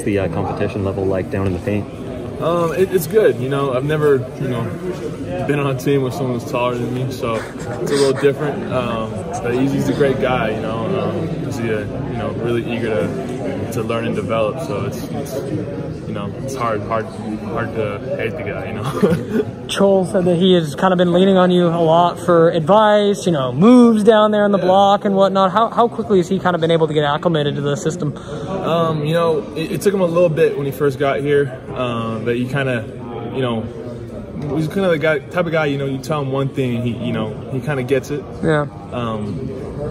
What's the competition level like down in the paint? It's good. You know, I've never, been on a team with someone who's taller than me, so it's a little different. But he's a great guy. He's really eager to learn and develop. So it's hard to hate the guy. Joel said that he has kind of been leaning on you a lot for advice, moves down there on the block and whatnot. How quickly has he kind of been able to get acclimated to the system? It took him a little bit when he first got here, but he kind of, he's kind of the type of guy, you tell him one thing and he kind of gets it. Yeah.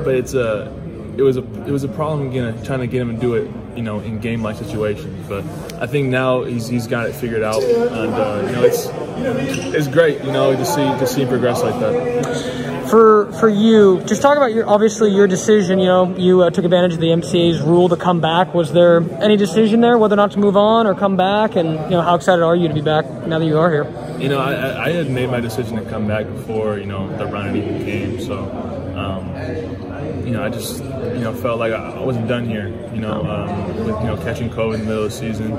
But it was a problem trying to get him to do it, in game-like situations. But I think now he's got it figured out, and it's great, to see him progress like that. For you, just talk about your decision. You took advantage of the MCA's rule to come back. Was there any decision there whether or not to move on or come back? And how excited are you to be back now that you are here? I had made my decision to come back before the run even came. So I just felt like I wasn't done here. With catching COVID in the middle of the season,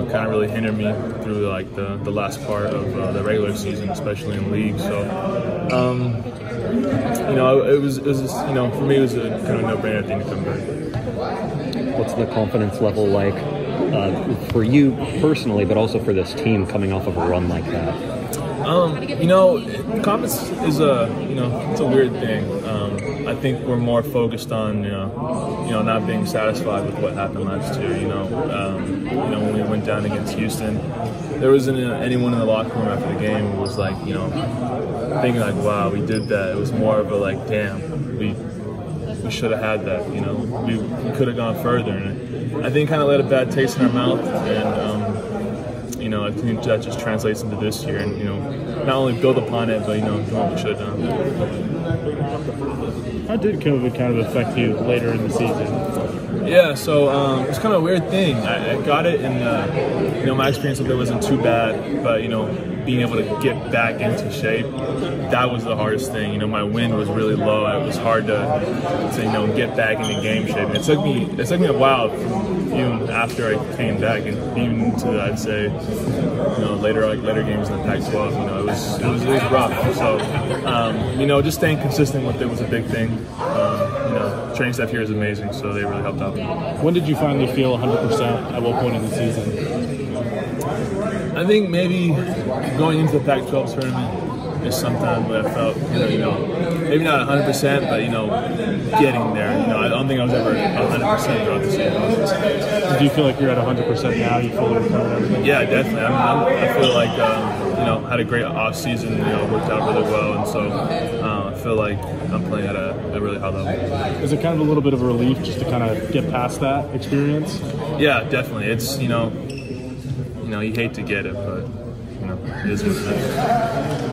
kind of really hindered me through like the last part of the regular season, especially in league. So it was just, for me it was a kind of no-brainer thing to come back. What's the confidence level like for you personally, but also for this team coming off of a run like that? Confidence is it's a weird thing. I think we're more focused on, not being satisfied with what happened last year. When we went down against Houston, there wasn't anyone in the locker room after the game who was like, thinking like, wow, we did that. It was more of a like, damn, we should have had that. We could have gone further. And I think kind of let a bad taste in our mouth. And I think that just translates into this year, and not only build upon it, but doing what we should have done. How did COVID kind of affect you later in the season? Yeah, so it's kind of a weird thing. I got it, and my experience with it wasn't too bad, but being able to get back into shape, that was the hardest thing. My wind was really low. It was hard to get back into game shape. And it took me a while, even after I came back, and even into I'd say later games in the Pac-12. It was rough. So just staying consistent with it was a big thing. Training staff here is amazing, so they really helped out. When did you finally feel 100%? At what point in the season? I think maybe going into the Pac-12 tournament is sometime when I felt, maybe not 100%, but getting there. I don't think I was ever 100% throughout the season. Do you feel like you're at 100% now? You fully recovered everything? Yeah, definitely. I feel like had a great off season. Worked out really well, and so I feel like I'm playing at a really high level. Is it kind of a little bit of a relief just to kind of get past that experience? Yeah, definitely. It's you hate to get it, but it is what it is.